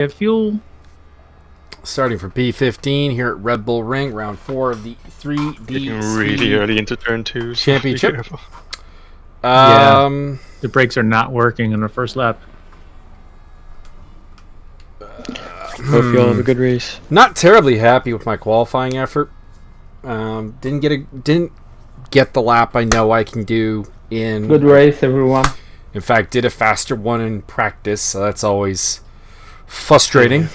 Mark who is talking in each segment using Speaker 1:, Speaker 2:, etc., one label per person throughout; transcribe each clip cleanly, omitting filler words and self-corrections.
Speaker 1: Get fuel.
Speaker 2: Starting for P15 here at Red Bull Ring, round 4 of the 3D
Speaker 3: Getting really early into turn 2. So
Speaker 2: championship.
Speaker 1: The brakes are not working in the first lap.
Speaker 4: Hope you all have a good race.
Speaker 2: Not terribly happy with my qualifying effort. Didn't get the lap I know I can do in.
Speaker 5: Good race, everyone.
Speaker 2: In fact, did a faster one in practice, so that's always frustrating.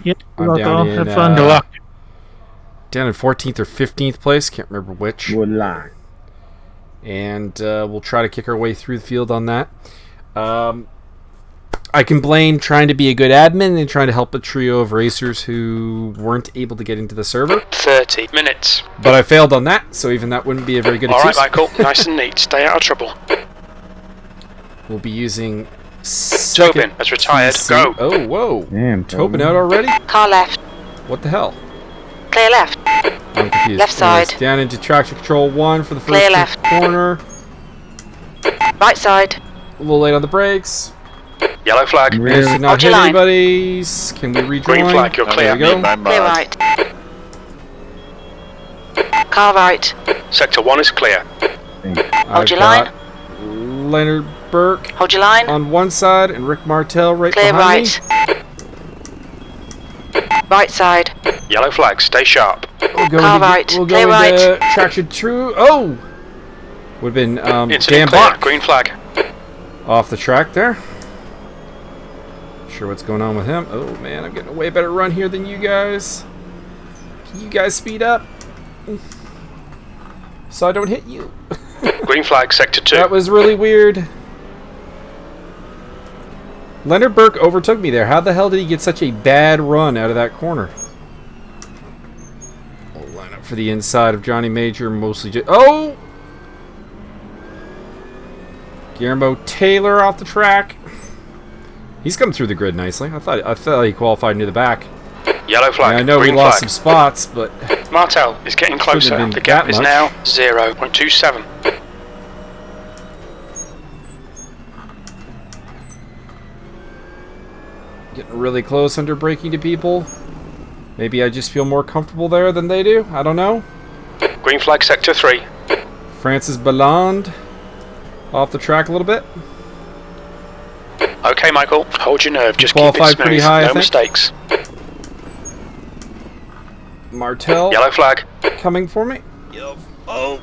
Speaker 1: Yeah,
Speaker 2: I'm down in,
Speaker 1: have fun.
Speaker 2: down in 14th or 15th place, can't remember which.
Speaker 5: Good luck.
Speaker 2: And we'll try to kick our way through the field on that. I can blame trying to be a good admin and trying to help a trio of racers who weren't able to get into the server.
Speaker 3: 30 minutes.
Speaker 2: But I failed on that, so even that wouldn't be a very good excuse.
Speaker 3: Alright, Michael, nice and neat. Stay out of trouble.
Speaker 2: We'll be using
Speaker 3: Tobin has retired. Go.
Speaker 2: Oh, whoa.
Speaker 5: Damn,
Speaker 2: Tobin out already?
Speaker 6: Car left.
Speaker 2: What the hell?
Speaker 6: Clear left.
Speaker 2: I'm confused.
Speaker 6: Left side.
Speaker 2: Anyways, down into traction control 1 for the first
Speaker 6: Clear left.
Speaker 2: corner.
Speaker 6: Right side.
Speaker 2: A little late on the brakes.
Speaker 3: Yellow flag.
Speaker 2: Managed to not
Speaker 6: Hold
Speaker 2: hit
Speaker 6: your line.
Speaker 2: anybody. Can we rejoin?
Speaker 3: Green flag, you're clear.
Speaker 2: There we go.
Speaker 6: Clear right. Car right.
Speaker 3: Sector 1 is clear.
Speaker 6: Hold your line.
Speaker 2: Leonard Burke
Speaker 6: Hold your line.
Speaker 2: on one side and Rick Martel right
Speaker 6: Clear
Speaker 2: behind
Speaker 6: right. Right side.
Speaker 3: Yellow flag, stay sharp.
Speaker 2: me. We'll go
Speaker 6: Car
Speaker 2: into,
Speaker 6: right.
Speaker 2: We'll
Speaker 6: Clear
Speaker 2: go
Speaker 6: right.
Speaker 2: into traction true. Oh! Would have been Dan
Speaker 3: Incident clear.
Speaker 2: Bach
Speaker 3: Green flag.
Speaker 2: off the track there. Sure what's going on with him. Oh man, I'm getting a way better run here than you guys. Can you guys speed up? So I don't hit you.
Speaker 3: Green flag, sector 2.
Speaker 2: That was really weird. Leonard Burke overtook me there. How the hell did he get such a bad run out of that corner? We'll line up for the inside of Johnny Major, mostly just... Oh! Guillermo Taylor off the track. He's come through the grid nicely. I thought he qualified near the back.
Speaker 3: Yellow flag.
Speaker 2: I know
Speaker 3: Green
Speaker 2: we lost
Speaker 3: flag.
Speaker 2: some spots, but
Speaker 3: Martel is getting closer.
Speaker 2: been
Speaker 3: The gap
Speaker 2: that
Speaker 3: is
Speaker 2: much.
Speaker 3: now 0.27.
Speaker 2: getting really close under braking to people. Maybe I just feel more comfortable there than they do. I don't know.
Speaker 3: Green flag, sector 3.
Speaker 2: Francis Balland off the track a little bit.
Speaker 3: Okay, Michael, hold your nerve. Just keep it
Speaker 2: Qualified
Speaker 3: smooth.
Speaker 2: pretty high, I
Speaker 3: No
Speaker 2: think.
Speaker 3: mistakes.
Speaker 2: Martel
Speaker 3: Yellow flag.
Speaker 2: coming for me. Oh,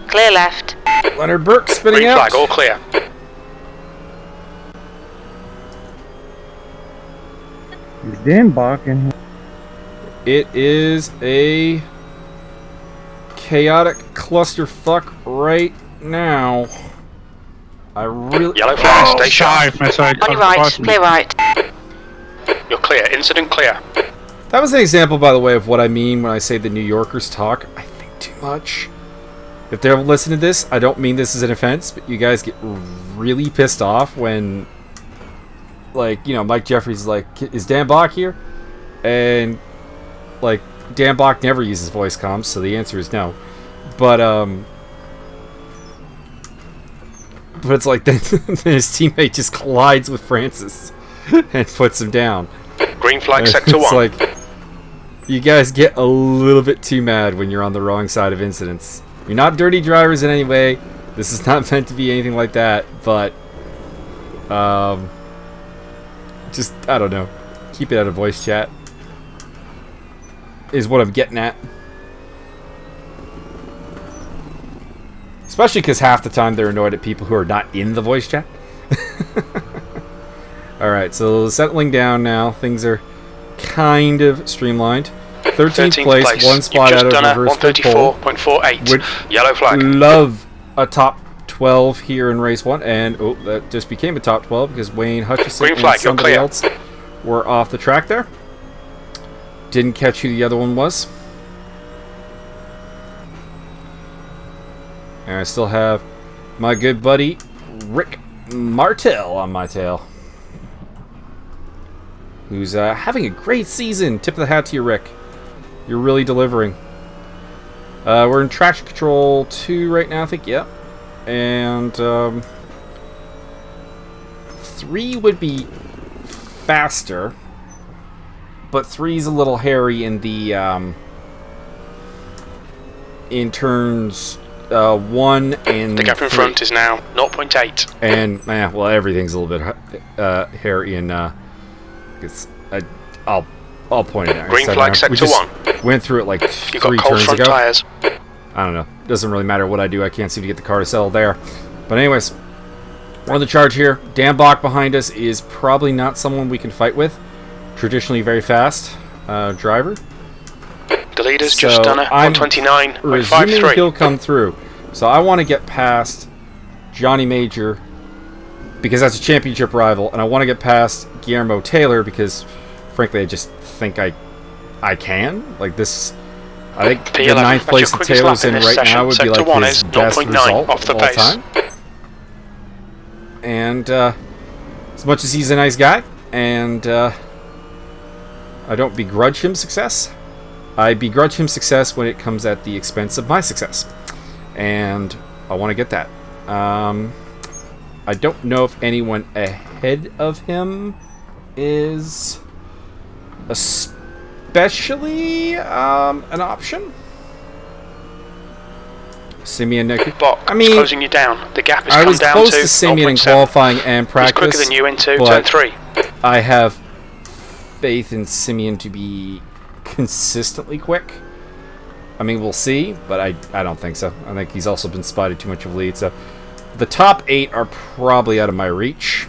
Speaker 6: Clear left.
Speaker 2: Leonard Burke spinning
Speaker 3: Green
Speaker 2: out.
Speaker 3: flag, all clear.
Speaker 5: Is Dan Bach in here?
Speaker 2: It is a chaotic clusterfuck right now. I really...
Speaker 3: Yellow flag, stay sharp.
Speaker 1: My side.
Speaker 6: On your right. Clear right.
Speaker 3: You're clear. Incident clear.
Speaker 2: That was an example, by the way, of what I mean when I say the New Yorkers talk. I think too much. If they're listening to this, I don't mean this as an offense, but you guys get really pissed off when, like, you know, Mike Jeffries is like, is Dan Bach here? And, like, Dan Bach never uses voice comms, so the answer is no. But it's like, then his teammate just collides with Francis and puts him down.
Speaker 3: Green flag,
Speaker 2: And
Speaker 3: sector 1.
Speaker 2: it's like, you guys get a little bit too mad when you're on the wrong side of incidents. You're not dirty drivers in any way. This is not meant to be anything like that, but just, I don't know. Keep it out of voice chat is what I'm getting at. Especially because half the time they're annoyed at people who are not in the voice chat. Alright, so settling down now. Things are kind of streamlined. 13th place, one spot
Speaker 3: You've
Speaker 2: out
Speaker 3: just
Speaker 2: of
Speaker 3: done a
Speaker 2: reverse pit pole.
Speaker 3: 134.48.
Speaker 2: Would
Speaker 3: Yellow flag.
Speaker 2: love a top 12 here in race 1, and oh, that just became a top 12 because Wayne Hutchison
Speaker 3: Green flag,
Speaker 2: and
Speaker 3: you're
Speaker 2: somebody
Speaker 3: clear.
Speaker 2: else were off the track there. Didn't catch who the other one was. And I still have my good buddy Rick Martel on my tail, who's having a great season. Tip of the hat to you, Rick. You're really delivering. We're in traction control 2 right now, I think. Yep. And 3 would be faster. but 3's a little hairy in the in turns 1 and
Speaker 3: The gap in
Speaker 2: 3.
Speaker 3: front is now 0.8.
Speaker 2: And well, everything's a little bit hairy in. I'll point it out.
Speaker 3: Green flag sector
Speaker 2: we just
Speaker 3: 1.
Speaker 2: went through it like
Speaker 3: You've
Speaker 2: 3
Speaker 3: got cold
Speaker 2: turns
Speaker 3: front
Speaker 2: ago.
Speaker 3: tyres.
Speaker 2: I don't know. Doesn't really matter what I do. I can't seem to get the car to settle there. But anyways, we're on the charge here. Dan Bach behind us is probably not someone we can fight with. Traditionally very fast driver.
Speaker 3: The leader's
Speaker 2: So
Speaker 3: just done a
Speaker 2: I'm presuming
Speaker 3: 129.53.
Speaker 2: he'll come through. So I want to get past Johnny Major because that's a championship rival, and I want to get past Guillermo Taylor because, frankly, I just think I can. Like this, I think the
Speaker 3: P11,
Speaker 2: 9th
Speaker 3: that's
Speaker 2: place
Speaker 3: your
Speaker 2: that
Speaker 3: quickest
Speaker 2: Taylor's
Speaker 3: lap
Speaker 2: in
Speaker 3: in this
Speaker 2: right
Speaker 3: session.
Speaker 2: now would be
Speaker 3: Sector
Speaker 2: like
Speaker 3: 1
Speaker 2: his
Speaker 3: is
Speaker 2: best
Speaker 3: 0.9
Speaker 2: result
Speaker 3: off the
Speaker 2: of all
Speaker 3: pace.
Speaker 2: time. And as much as he's a nice guy, and I don't begrudge him success, I begrudge him success when it comes at the expense of my success. And I want to get that. I don't know if anyone ahead of him is especially an option. Simeon Nick.
Speaker 3: Bach
Speaker 2: I mean,
Speaker 3: closing you down. The gap has
Speaker 2: I
Speaker 3: come
Speaker 2: was
Speaker 3: down
Speaker 2: close
Speaker 3: to
Speaker 2: to Simeon in
Speaker 3: 0.7.
Speaker 2: qualifying and practice.
Speaker 3: He's quicker than you into
Speaker 2: but
Speaker 3: turn 3.
Speaker 2: I have faith in Simeon to be consistently quick. I mean, we'll see, but I don't think so. I think he's also been spotted too much of lead. So the top 8 are probably out of my reach.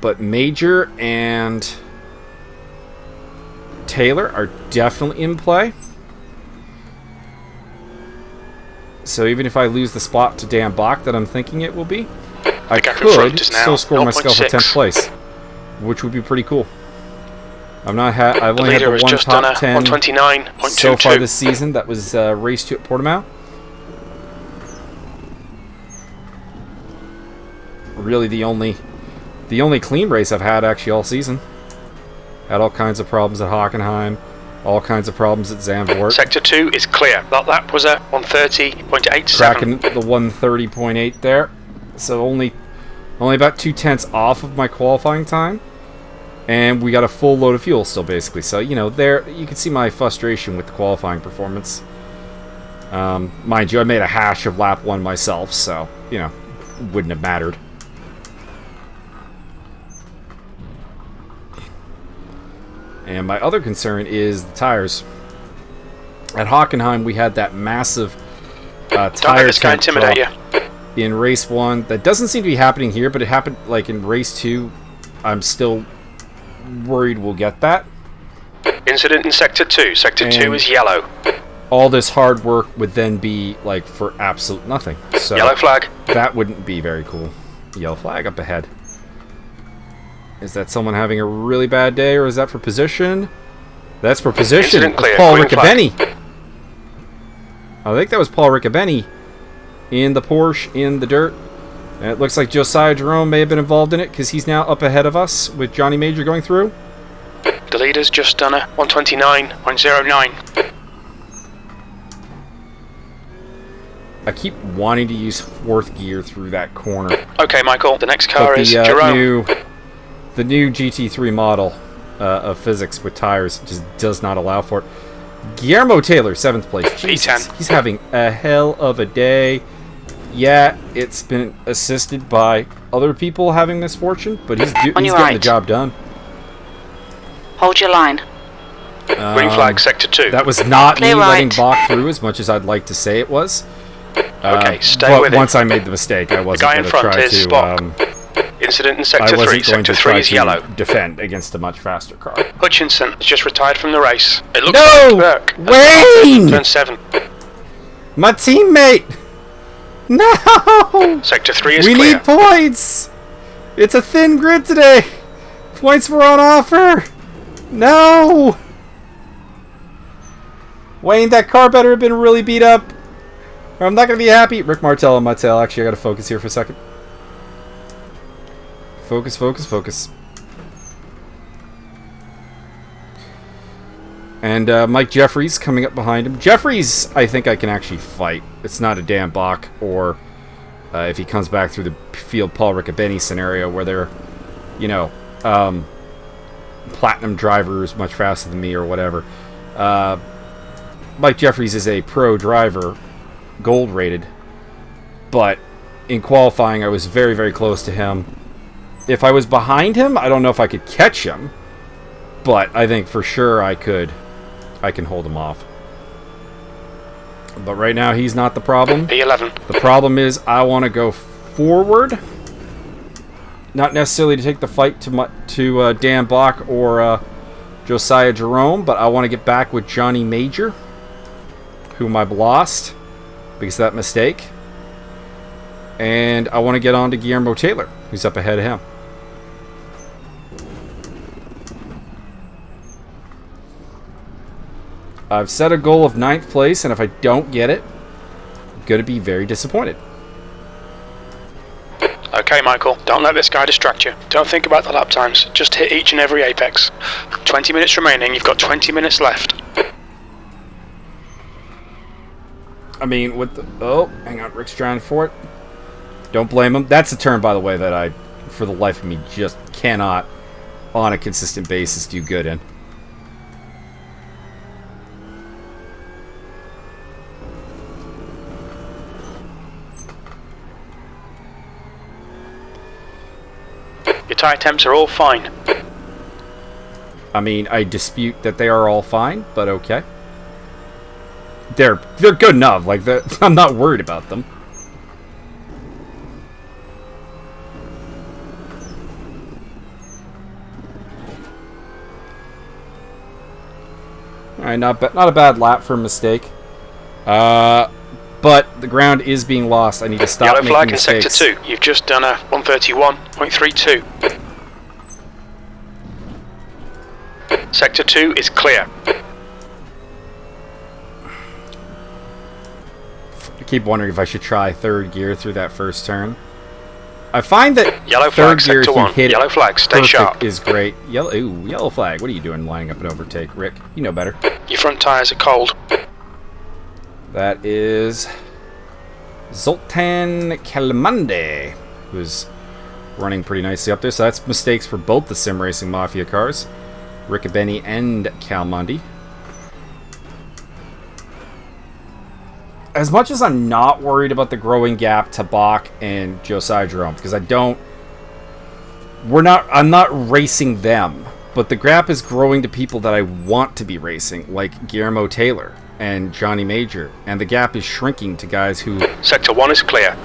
Speaker 2: But Major and Taylor are definitely in play. So even if I lose the spot to Dan Bach that I'm thinking it will be, I
Speaker 3: gap in front
Speaker 2: could
Speaker 3: is now
Speaker 2: still score myself a
Speaker 3: 0.6.
Speaker 2: 10th place, which would be pretty cool. I've only had
Speaker 3: The
Speaker 2: the
Speaker 3: leader has
Speaker 2: one
Speaker 3: just done a
Speaker 2: top 10
Speaker 3: 129.22.
Speaker 2: so far this season. That was race 2 at Portimao. Really the only clean race I've had actually all season. Had all kinds of problems at Hochenheim, all kinds of problems at Zandvoort.
Speaker 3: Sector 2 is clear. That lap was a 130.87.
Speaker 2: Cracking the 130.8 there. So only about 2/10 off of my qualifying time. And we got a full load of fuel still, basically. So, you know, there you can see my frustration with the qualifying performance. Mind you, I made a hash of lap 1 myself, so, you know, wouldn't have mattered. And my other concern is the tires. At Hochenheim, we had that massive
Speaker 3: Don't let
Speaker 2: tire
Speaker 3: this guy
Speaker 2: temp
Speaker 3: intimidate you.
Speaker 2: drop in race 1. That doesn't seem to be happening here, but it happened like in race 2. I'm still worried we'll get that.
Speaker 3: Incident in Sector 2. Sector 2
Speaker 2: And
Speaker 3: is yellow.
Speaker 2: all this hard work would then be like for absolute nothing. So
Speaker 3: Yellow flag.
Speaker 2: that wouldn't be very cool. Yellow flag up ahead. Is that someone having a really bad day, or is that for position? That's for position.
Speaker 3: Incident
Speaker 2: It's
Speaker 3: clear.
Speaker 2: Paul
Speaker 3: Green flag.
Speaker 2: Riccobeni. I think that was Paul Riccobeni in the Porsche in the dirt. And it looks like Josiah Jerome may have been involved in it because he's now up ahead of us with Johnny Major going through.
Speaker 3: The leader's just done a 129.09.
Speaker 2: I keep wanting to use 4th gear through that corner.
Speaker 3: Okay, Michael. The next car
Speaker 2: But
Speaker 3: is Jerome.
Speaker 2: the new GT3 model of physics with tires just does not allow for it. Guillermo Taylor, 7th place. Jesus,
Speaker 3: P10.
Speaker 2: he's having a hell of a day. Yeah, it's been assisted by other people having misfortune, but he's getting
Speaker 6: your
Speaker 2: the
Speaker 6: right.
Speaker 2: job done.
Speaker 6: Hold your line.
Speaker 3: Green flag Sector 2.
Speaker 2: That was not me
Speaker 6: Clear
Speaker 2: letting
Speaker 6: right.
Speaker 2: Bach through as much as I'd like to say it was.
Speaker 3: Okay, stay
Speaker 2: but
Speaker 3: with it.
Speaker 2: once I made the mistake, I
Speaker 3: The
Speaker 2: wasn't
Speaker 3: guy in
Speaker 2: going to
Speaker 3: front
Speaker 2: try
Speaker 3: is
Speaker 2: to.
Speaker 3: Spock. Incident in
Speaker 2: I
Speaker 3: Sector 3.
Speaker 2: wasn't going
Speaker 3: Sector
Speaker 2: to
Speaker 3: 3
Speaker 2: try
Speaker 3: is
Speaker 2: to
Speaker 3: yellow.
Speaker 2: defend against a much faster car.
Speaker 3: Hutchinson has just retired from the race. It looks
Speaker 2: No!
Speaker 3: like Burke.
Speaker 2: Wayne!
Speaker 3: Turn 7.
Speaker 2: My teammate! No!
Speaker 3: Sector 3 is
Speaker 2: We
Speaker 3: clear.
Speaker 2: need points! It's a thin grid today! Points were on offer! No! Wayne, that car better have been really beat up. Or I'm not going to be happy. Rick Martel on my tail. Actually, I got to focus here for a second. Focus, focus, focus. And Mike Jeffries coming up behind him. Jeffries, I think I can actually fight. It's not a Dan Bach or if he comes back through the field, Paul Riccobeni scenario where they're, you know, platinum drivers much faster than me or whatever. Mike Jeffries is a pro driver, gold rated, but in qualifying I was very, very close to him. If I was behind him, I don't know if I could catch him, but I think for sure I can hold him off. But right now he's not the problem.
Speaker 3: P11.
Speaker 2: The problem is I want to go forward, not necessarily to take the fight to Dan Bach or Josiah Jerome, but I want to get back with Johnny Major, whom I've lost because of that mistake. And I want to get on to Guillermo Taylor, who's up ahead of him. I've set a goal of 9th place, and if I don't get it, I'm going to be very disappointed.
Speaker 3: Okay, Michael, don't let this guy distract you. Don't think about the lap times. Just hit each and every apex. 20 minutes remaining. You've got 20 minutes left.
Speaker 2: I mean, with the... Oh, hang on. Rick's trying for it. Don't blame him. That's a turn, by the way, that I, for the life of me, just cannot, on a consistent basis, do good in.
Speaker 3: Your tyre temps are all fine.
Speaker 2: I mean, I dispute that they are all fine, but okay. They're good enough. Like, I'm not worried about them. Alright, not a bad lap for a mistake. But the ground is being lost. I need to stop
Speaker 3: Yellow flag
Speaker 2: making
Speaker 3: in
Speaker 2: mistakes.
Speaker 3: sector 2. You've just done a 131.32. Sector 2 is clear.
Speaker 2: I keep wondering if I should try third gear through that first turn. I find that
Speaker 3: Yellow
Speaker 2: third
Speaker 3: flag,
Speaker 2: gear, if
Speaker 3: sector
Speaker 2: you
Speaker 3: 1.
Speaker 2: hit
Speaker 3: Yellow
Speaker 2: it
Speaker 3: flag, stay
Speaker 2: perfect,
Speaker 3: sharp.
Speaker 2: is great. Yellow flag. What are you doing lining up an overtake, Rick? You know better.
Speaker 3: Your front tyres are cold.
Speaker 2: That is Zoltan Kalamande, who's running pretty nicely up there. So that's mistakes for both the Sim Racing Mafia cars, Riccobeni and Kalmandi. As much as I'm not worried about the growing gap to Bach and Josiah Jerome, because I'm not racing them, but the gap is growing to people that I want to be racing, like Guillermo Taylor and Johnny Major, and the gap is shrinking to guys who
Speaker 3: Sector 1 is clear.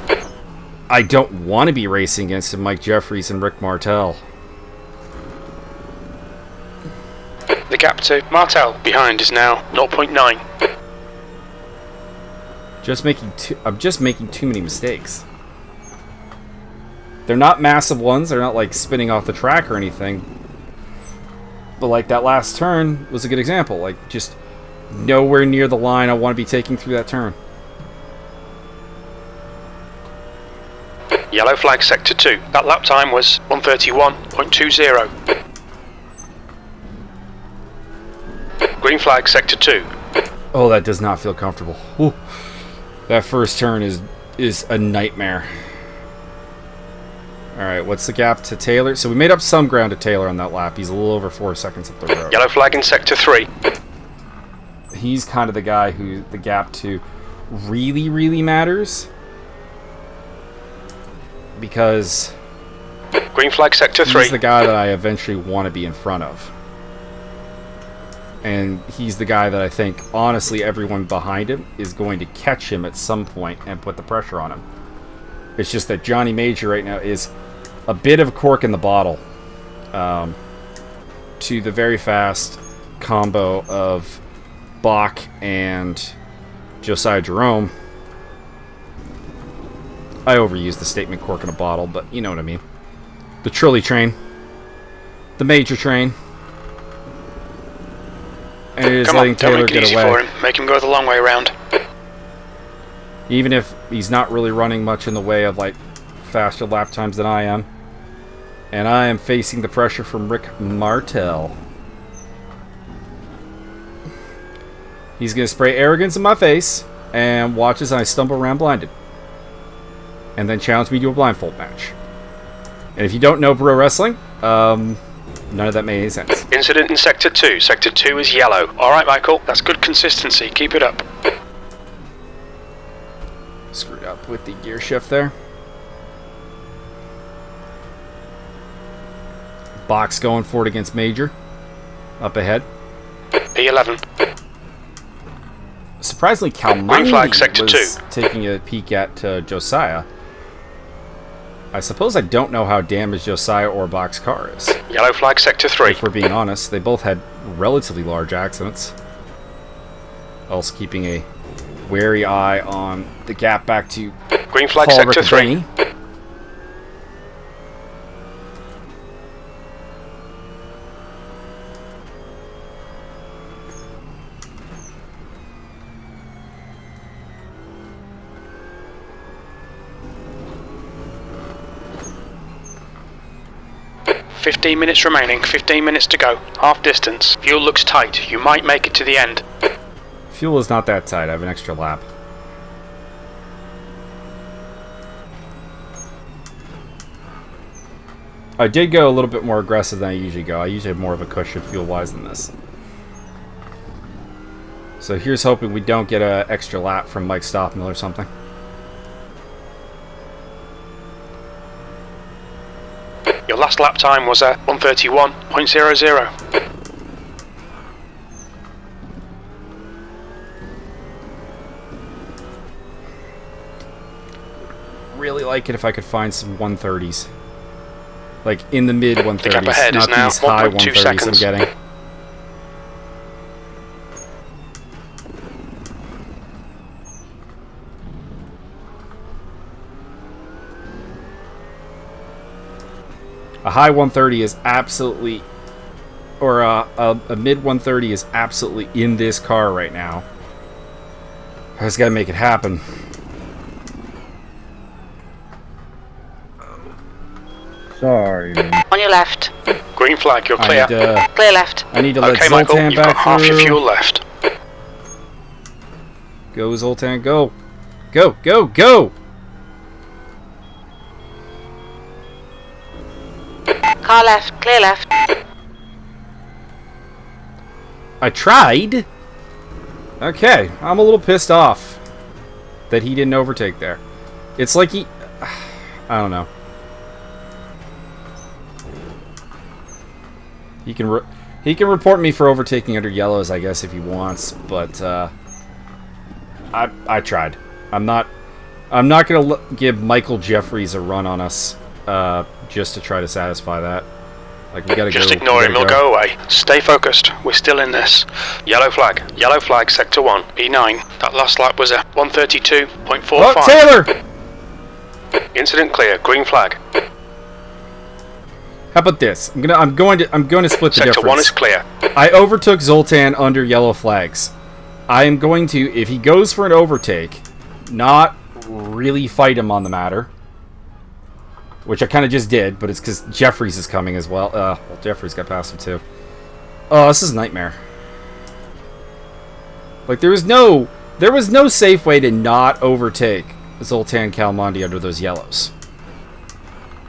Speaker 2: I don't want to be racing against, Mike Jeffries and Rick Martel.
Speaker 3: The gap to Martel behind is now 0.9.
Speaker 2: I'm just making too many mistakes. They're not massive ones. They're not like spinning off the track or anything. But like that last turn was a good example. Like just nowhere near the line I want to be taking through that turn.
Speaker 3: Yellow flag sector 2. That lap time was 131.20. Green flag sector 2.
Speaker 2: Oh, that does not feel comfortable. Ooh. That first turn is a nightmare. Alright, what's the gap to Taylor? So we made up some ground to Taylor on that lap. He's a little over 4 seconds up the road.
Speaker 3: Yellow flag in sector 3.
Speaker 2: He's kind of the guy who the gap to really, really matters. Because
Speaker 3: Green flag sector 3.
Speaker 2: he's the guy that I eventually want to be in front of. And he's the guy that I think, honestly, everyone behind him is going to catch him at some point and put the pressure on him. It's just that Johnny Major right now is a bit of a cork in the bottle to the very fast combo of Bach and Josiah Jerome. I overused the statement cork in a bottle, but you know what I mean. The trolley train. The major train. And it is
Speaker 3: Come
Speaker 2: letting
Speaker 3: on, don't
Speaker 2: Taylor
Speaker 3: make it
Speaker 2: get
Speaker 3: easy
Speaker 2: away.
Speaker 3: for him. Make him go the long way around.
Speaker 2: Even if he's not really running much in the way of like faster lap times than I am. And I am facing the pressure from Rick Martel. He's going to spray arrogance in my face and watch as I stumble around blinded. And then challenge me to a blindfold match. And if you don't know pro wrestling, None of that made any sense.
Speaker 3: Incident in Sector 2. Sector 2 is yellow. Alright, Michael, that's good consistency. Keep it up.
Speaker 2: Screwed up with the gear shift there. Box going for it against Major. Up ahead.
Speaker 3: P11.
Speaker 2: Surprisingly,
Speaker 3: Green flag,
Speaker 2: Calmandi
Speaker 3: Sector
Speaker 2: was
Speaker 3: 2.
Speaker 2: taking a peek at Josiah. I suppose I don't know how damaged Josiah or Bach's car is.
Speaker 3: Yellow flag, Sector 3.
Speaker 2: If we're being honest, they both had relatively large accidents. Also keeping a wary eye on the gap back to
Speaker 3: Green flag,
Speaker 2: Paul
Speaker 3: Sector 3.
Speaker 2: Riccobeni.
Speaker 3: "15 minutes remaining, 15 minutes to go. Half distance. Fuel looks tight. You might make it to the end."
Speaker 2: Fuel is not that tight. I have an extra lap. I did go a little bit more aggressive than I usually go. I usually have more of a cushion fuel-wise than this. So here's hoping we don't get an extra lap from Mike Stoppmill or something.
Speaker 3: Your last lap time was at 1:31.00.
Speaker 2: Really like it if I could find some 130s. Like in the mid 130s,
Speaker 3: The gap ahead is
Speaker 2: not
Speaker 3: now
Speaker 2: these high
Speaker 3: 1.2
Speaker 2: 130s I'm
Speaker 3: seconds.
Speaker 2: getting. A high 130 is absolutely, or a mid 130 is absolutely in this car right now. I just gotta make it happen.
Speaker 5: Sorry, man.
Speaker 6: On your left.
Speaker 3: Green flag, you're clear.
Speaker 6: Clear left.
Speaker 2: I need to let
Speaker 3: Okay, Michael,
Speaker 2: Zoltan
Speaker 3: you've got
Speaker 2: back
Speaker 3: half your
Speaker 2: through.
Speaker 3: fuel left.
Speaker 2: Go, Zoltan, go. Go, go, go!
Speaker 6: Car left. Clear left.
Speaker 2: I tried. Okay, I'm a little pissed off that he didn't overtake there. It's like he... I don't know. He can report me for overtaking under yellows, I guess, if he wants, but I tried. I'm not gonna give Michael Jeffries a run on us just to try to satisfy that. Like, we gotta
Speaker 3: Just
Speaker 2: go.
Speaker 3: ignore him, he'll go away. Stay focused, we're still in this. Yellow flag, Sector 1, E9. That last lap was at 132.45.
Speaker 2: Oh, Taylor!
Speaker 3: Incident clear, green flag.
Speaker 2: How about this? I'm going to split the
Speaker 3: Sector
Speaker 2: difference.
Speaker 3: 1 is clear.
Speaker 2: I overtook Zoltan under yellow flags. I am going to, if he goes for an overtake, not really fight him on the matter. Which I kind of just did, but it's because Jeffries is coming as well. Well, Jeffries got past him too. Oh, this is a nightmare. Like, there was no safe way to not overtake Zoltan Calmandi under those yellows.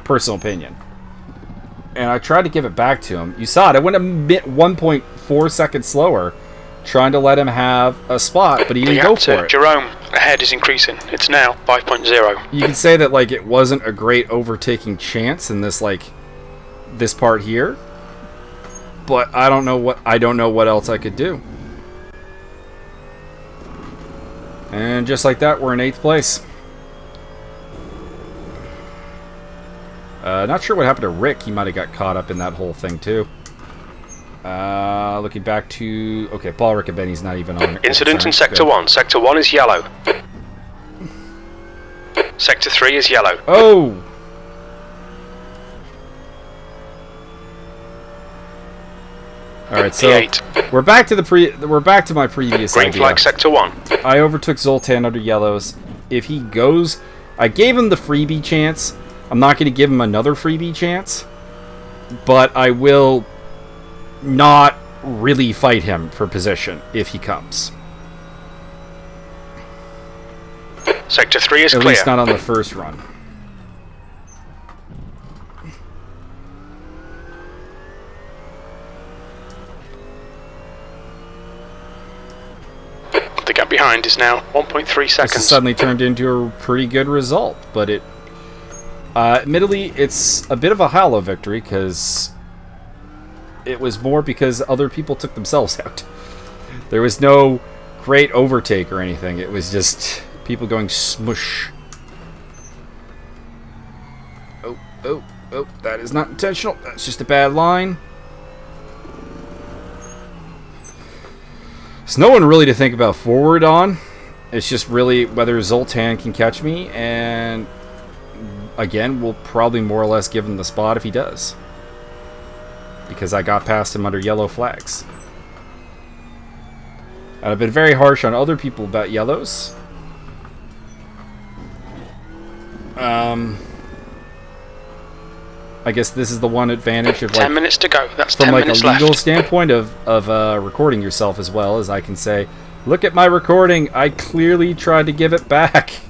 Speaker 2: Personal opinion. And I tried to give it back to him. You saw it. I went a bit 1.4 seconds slower, trying to let him have a spot, but he didn't go for it.
Speaker 3: Jerome ahead is increasing. It's now 5.0.
Speaker 2: You can say that, like, it wasn't a great overtaking chance in this, like, this part here, but I don't know what else I could do. And just like that, we're in 8th place. Not sure what happened to Rick. He might have got caught up in that whole thing too. Looking back to... Okay, Paul Riccobeni's not even on it.
Speaker 3: Incident in Sector 1. Sector 1 is yellow. Sector 3 is yellow.
Speaker 2: Oh! Alright, so
Speaker 3: P8.
Speaker 2: we're back to my previous
Speaker 3: Green
Speaker 2: idea.
Speaker 3: flag, Sector 1.
Speaker 2: I overtook Zoltan under yellows. If he goes... I gave him the freebie chance. I'm not going to give him another freebie chance. But I will not really fight him for position if he comes.
Speaker 3: Sector 3 is
Speaker 2: At
Speaker 3: clear.
Speaker 2: least not on the first run.
Speaker 3: The gap behind is now 1.3
Speaker 2: This has
Speaker 3: seconds.
Speaker 2: suddenly turned into a pretty good result, but it... admittedly, it's a bit of a hollow victory, because it was more because other people took themselves out. There was no great overtake or anything. It was just people going smush. Oh, that is not intentional. That's just a bad line. There's no one really to think about forward on. It's just really whether Zoltan can catch me, and again, we'll probably more or less give him the spot if he does. Because I got past him under yellow flags. And I've been very harsh on other people about yellows. I guess this is the one advantage of
Speaker 3: 10 minutes to go. That's
Speaker 2: from
Speaker 3: 10
Speaker 2: like a
Speaker 3: minutes
Speaker 2: legal
Speaker 3: left.
Speaker 2: standpoint of recording yourself as well, as I can say, look at my recording, I clearly tried to give it back.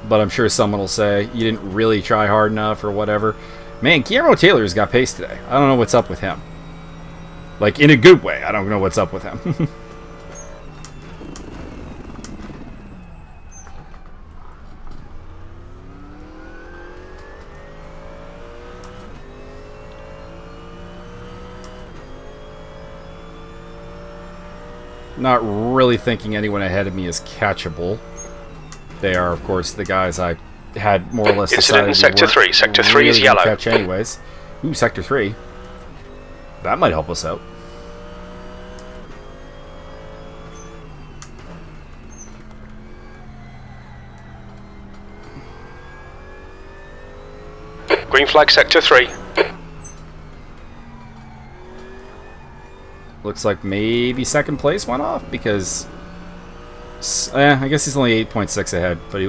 Speaker 2: But I'm sure someone will say, you didn't really try hard enough or whatever. Man, Guillermo Taylor's got pace today. I don't know what's up with him. Like, in a good way, I don't know what's up with him. Not really thinking anyone ahead of me is catchable. They are, of course, the guys I had more or less
Speaker 3: Incident in
Speaker 2: decided
Speaker 3: Sector
Speaker 2: we
Speaker 3: 3.
Speaker 2: weren't
Speaker 3: Sector 3 is
Speaker 2: really gonna
Speaker 3: yellow.
Speaker 2: catch anyways. Ooh, Sector 3. That might help us out.
Speaker 3: Green flag Sector 3.
Speaker 2: Looks like maybe second place went off because... I guess he's only 8.6 ahead, but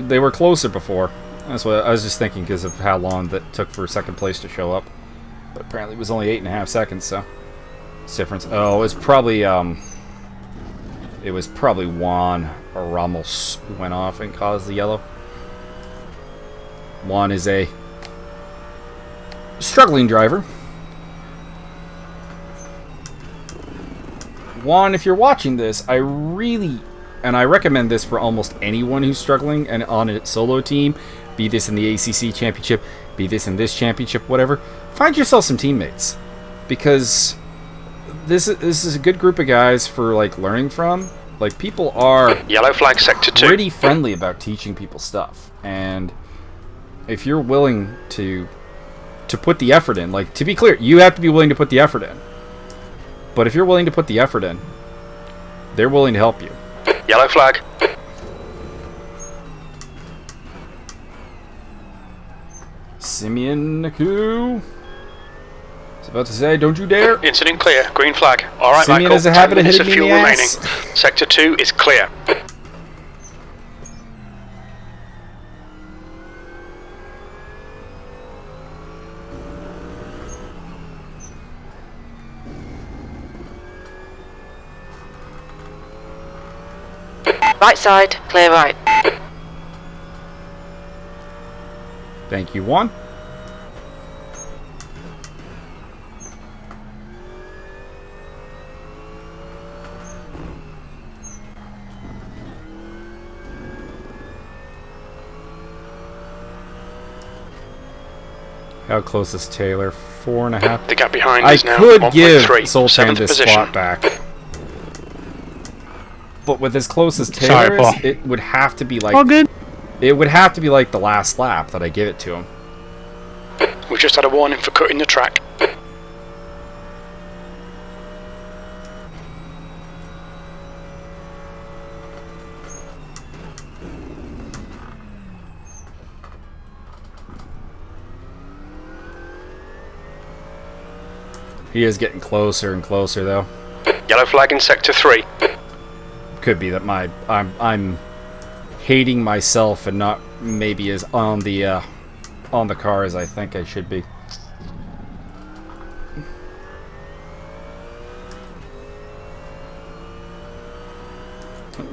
Speaker 2: they were closer before. That's what I was just thinking because of how long that took for second place to show up. But apparently it was only 8.5 seconds, so it's difference. Oh, it was probably Juan or Ramos who went off and caused the yellow. Juan is a struggling driver. Juan, if you're watching this, I recommend this for almost anyone who's struggling and on a solo team, be this in the ACC championship, be this in this championship, whatever. Find yourself some teammates, because this is a good group of guys for like learning from. Like, people are
Speaker 3: Yellow flag Sector 2.
Speaker 2: pretty friendly about teaching people stuff, and if you're willing to put the effort in, like, to be clear, you have to be willing to put the effort in. But if you're willing to put the effort in, they're willing to help you.
Speaker 3: Yellow flag.
Speaker 2: Simeon Naku. I was about to say, don't you dare.
Speaker 3: Incident clear. Green flag. Alright,
Speaker 2: Simeon
Speaker 3: Michael.
Speaker 2: has a
Speaker 3: 10
Speaker 2: habit of
Speaker 3: minutes
Speaker 2: hitting
Speaker 3: of
Speaker 2: me in
Speaker 3: fuel
Speaker 2: the
Speaker 3: remaining.
Speaker 2: ass.
Speaker 3: Sector 2 is clear.
Speaker 6: Right side, clear right.
Speaker 2: Thank you, Juan. How close is Taylor? 4.5.
Speaker 3: The gap behind
Speaker 2: I
Speaker 3: is now
Speaker 2: could
Speaker 3: 1.3.
Speaker 2: give Sultan
Speaker 3: 7th
Speaker 2: this
Speaker 3: position.
Speaker 2: spot back. But with as close as
Speaker 1: Sorry,
Speaker 2: Taylor
Speaker 1: Paul.
Speaker 2: is, it would have to be like...
Speaker 1: All good.
Speaker 2: It would have to be like the last lap that I give it to him.
Speaker 3: We've just had a warning for cutting the track.
Speaker 2: He is getting closer and closer, though.
Speaker 3: Yellow flag in Sector 3.
Speaker 2: Could be that I'm hating myself and not maybe as on the car as I think I should be.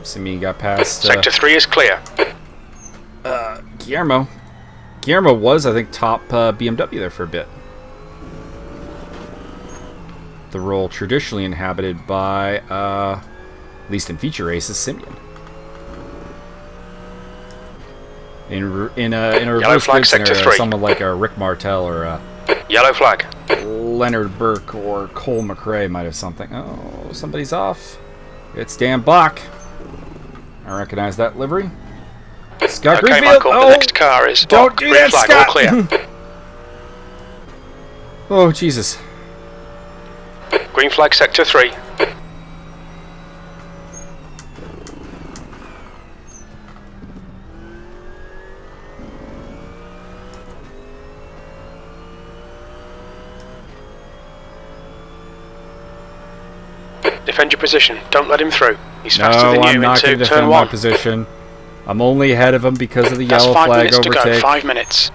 Speaker 2: Simeon got past
Speaker 3: Sector 3 is clear.
Speaker 2: Guillermo. Guillermo was, I think, top BMW there for a bit. the role traditionally inhabited by, at least in feature races, Simeon. In a reverse
Speaker 3: flag,
Speaker 2: grid
Speaker 3: sector
Speaker 2: scenario,
Speaker 3: 3.
Speaker 2: someone like a Rick Martel or a
Speaker 3: Yellow flag.
Speaker 2: Leonard Burke or Cole McRae might have something. Oh, somebody's off. It's Dan Bach. I recognize that livery. Scott
Speaker 3: Okay,
Speaker 2: Greenfield.
Speaker 3: Michael,
Speaker 2: Oh,
Speaker 3: the next car is
Speaker 2: don't
Speaker 3: Bach.
Speaker 2: do
Speaker 3: Green
Speaker 2: that,
Speaker 3: flag,
Speaker 2: Scott.
Speaker 3: all clear.
Speaker 2: Oh, Jesus.
Speaker 3: Green flag, sector 3. Defend your position. Don't let him through. He's faster
Speaker 2: No,
Speaker 3: than you
Speaker 2: I'm not going
Speaker 3: into
Speaker 2: to
Speaker 3: turn
Speaker 2: defend my
Speaker 3: 1.
Speaker 2: position. I'm only ahead of him because of the
Speaker 3: That's
Speaker 2: yellow
Speaker 3: 5
Speaker 2: flag
Speaker 3: minutes to go.
Speaker 2: overtake.
Speaker 3: 5 minutes.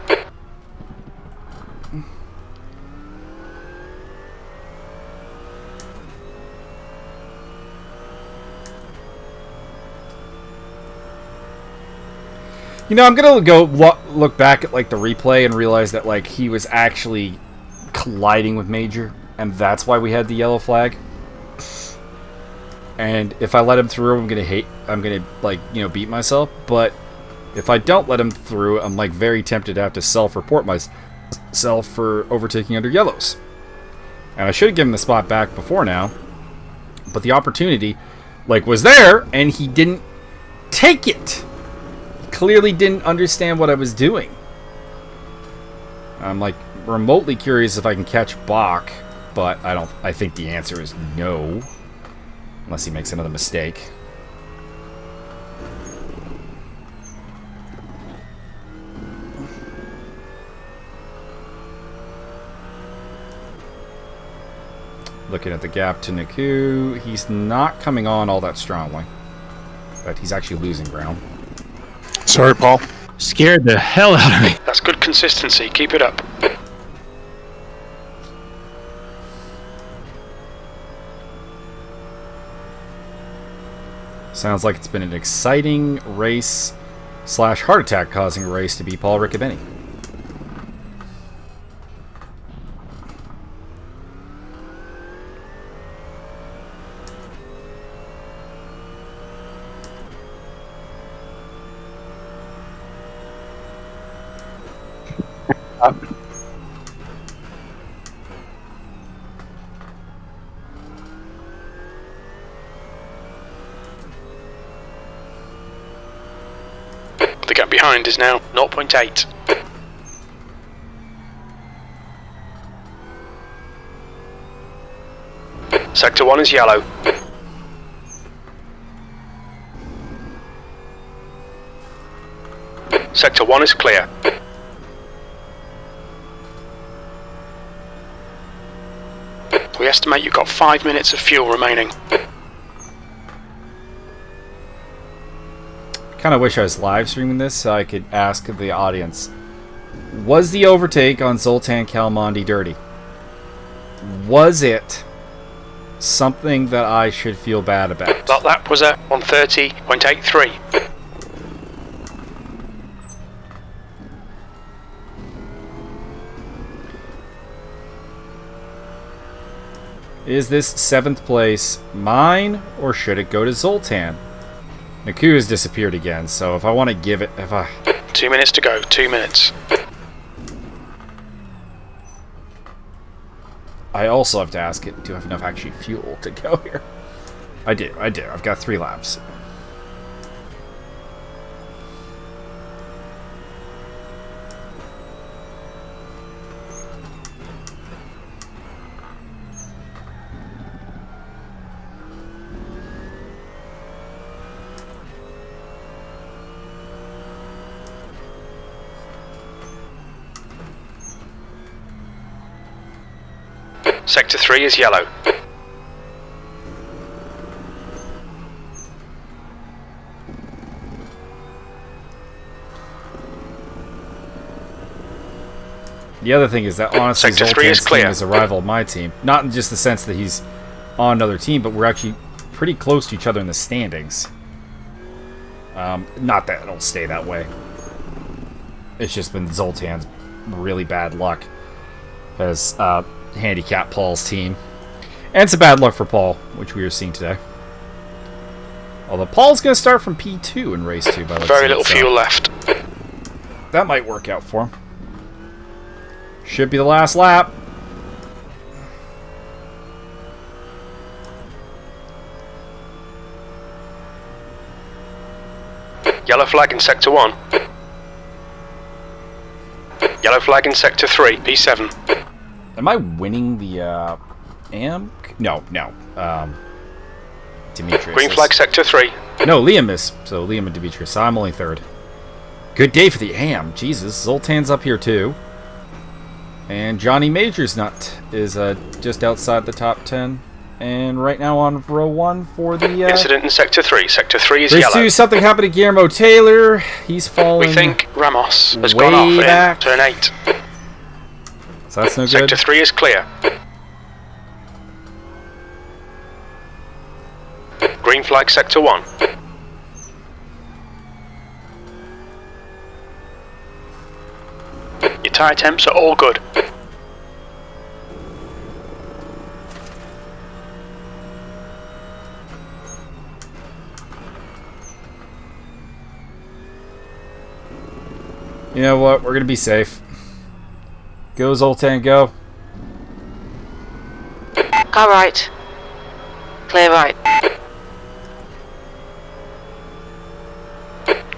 Speaker 2: You know, I'm gonna go look back at like the replay and realize that like he was actually colliding with Major, and that's why we had the yellow flag. And if I let him through, I'm gonna like, you know, beat myself. But if I don't let him through, I'm like very tempted to have to self-report myself for overtaking under yellows. And I should have given the spot back before now, but the opportunity like was there, and he didn't take it. Clearly didn't understand what I was doing. I'm like remotely curious if I can catch Bach, but I think the answer is no. Unless he makes another mistake. Looking at the gap to Naku, he's not coming on all that strongly. But he's actually losing ground.
Speaker 7: Sorry, Paul.
Speaker 1: Scared the hell out of me.
Speaker 3: That's good consistency. Keep it up.
Speaker 2: Sounds like it's been an exciting race / heart attack causing race to be Paul Riccobeni.
Speaker 3: The gap behind is now 0.8. Sector 1 is yellow. Sector 1 is clear. We estimate you've got 5 minutes of fuel remaining.
Speaker 2: Kind of wish I was live streaming this so I could ask the audience, was the overtake on Zoltan Kalmandi dirty? Was it something that I should feel bad about?
Speaker 3: That lap was at 130.83.
Speaker 2: Is this 7th place mine, or should it go to Zoltan? Naku has disappeared again, so if I want to give it...
Speaker 3: 2 minutes to go, 2 minutes.
Speaker 2: I also have to ask it, do I have enough actually fuel to go here? I do. I've got 3 laps.
Speaker 3: Sector 3 is yellow.
Speaker 2: The other thing is that honestly
Speaker 3: Sector 3 is
Speaker 2: Zoltan's
Speaker 3: clear.
Speaker 2: team is a rival of my team. Not in just the sense that he's on another team, but we're actually pretty close to each other in the standings. Not that it'll stay that way. It's just been Zoltan's really bad luck as handicap Paul's team. And some bad luck for Paul, which we are seeing today. Although Paul's going to start from P2 in race 2. By the
Speaker 3: Very little fuel left.
Speaker 2: That might work out for him. Should be the last lap.
Speaker 3: Yellow flag in sector 1. Yellow flag in sector 3, P7.
Speaker 2: Am I winning the AM? No. Demetrius.
Speaker 3: Green flag sector 3.
Speaker 2: No, Liam is. So Liam and Demetrius. So I'm only third. Good day for the AM. Jesus. Zoltan's up here too. And Johnny Major's is just outside the top 10. And right now on row 1 for the...
Speaker 3: Incident in sector 3. Sector 3 is
Speaker 2: race
Speaker 3: yellow.
Speaker 2: 2, something happened to Guillermo Taylor. He's falling.
Speaker 3: We think Ramos has
Speaker 2: way
Speaker 3: gone off
Speaker 2: back.
Speaker 3: in turn 8.
Speaker 2: So that's no good.
Speaker 3: Sector 3 is clear. Green flag sector 1. Your tyre temps are all good.
Speaker 2: You know what? We're going to be safe. Go, Zoltan, go.
Speaker 6: Car right. Clear right.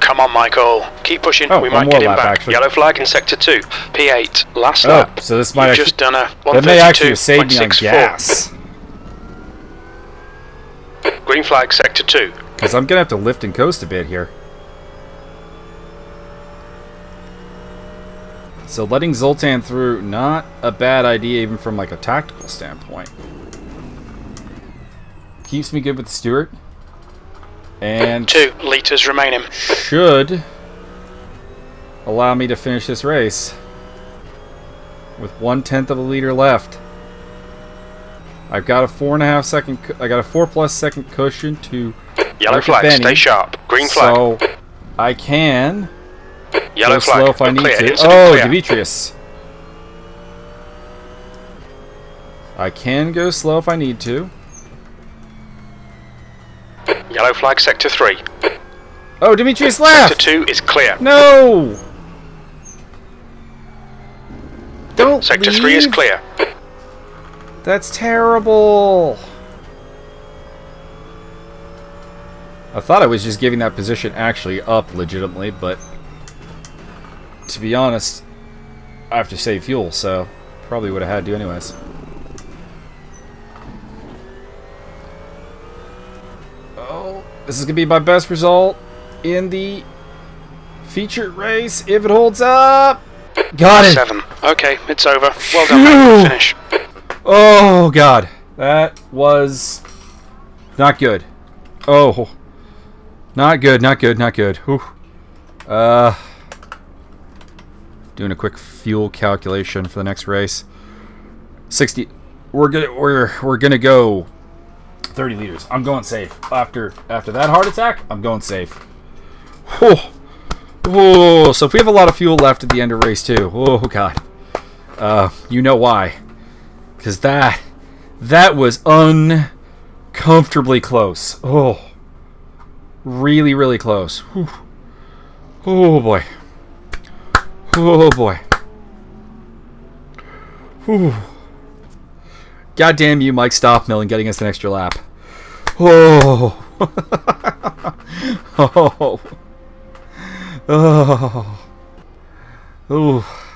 Speaker 3: Come on, Michael. Keep pushing.
Speaker 2: Oh,
Speaker 3: we
Speaker 2: one
Speaker 3: might
Speaker 2: more
Speaker 3: get him
Speaker 2: lap,
Speaker 3: back.
Speaker 2: actually.
Speaker 3: Yellow flag in sector 2. P8. Last
Speaker 2: Oh,
Speaker 3: lap.
Speaker 2: so this might
Speaker 3: You've
Speaker 2: actually...
Speaker 3: just done a
Speaker 2: That may actually have saved me on
Speaker 3: 132.64.
Speaker 2: gas.
Speaker 3: Green flag sector 2.
Speaker 2: Because I'm going to have to lift and coast a bit here. So letting Zoltan through, not a bad idea even from like a tactical standpoint. Keeps me good with Stewart. And
Speaker 3: 2 litres remaining.
Speaker 2: should allow me to finish this race with 1/10 of a liter left. I've got a 4.5 second. I got a 4+ second cushion to
Speaker 3: Yellow
Speaker 2: work
Speaker 3: flag.
Speaker 2: at Benny,
Speaker 3: Stay sharp. Green flag.
Speaker 2: so I can
Speaker 3: Yellow
Speaker 2: go
Speaker 3: flag.
Speaker 2: slow if I need
Speaker 3: Clear.
Speaker 2: to.
Speaker 3: Incident
Speaker 2: Oh,
Speaker 3: clear.
Speaker 2: Demetrius. I can go slow if I need to.
Speaker 3: Yellow flag sector 3.
Speaker 2: Oh, Demetrius
Speaker 3: Sector
Speaker 2: left.
Speaker 3: 2 is clear.
Speaker 2: No. Don't
Speaker 3: Sector
Speaker 2: leave.
Speaker 3: 3 is clear.
Speaker 2: That's terrible. I thought I was just giving that position actually up legitimately, but to be honest, I have to save fuel, so probably would have had to anyways. Oh, this is going to be my best result in the featured race if it holds up. Got it.
Speaker 3: 7. Okay, it's over. Well done, mate. Finish.
Speaker 2: Oh, God. That was not good. Oh. Not good, not good, not good. Whew. Doing a quick fuel calculation for the next race. 60. We're gonna go 30 liters. I'm going safe. After that heart attack, I'm going safe. Oh. Oh, so if we have a lot of fuel left at the end of race 2, oh God. You know why. Because that was uncomfortably close. Oh. Really, really close. Whew. Oh boy. Oh boy. Whew. God damn you, Mike Stoffmill, getting us an extra lap. Oh. Oh. Oh. Oh.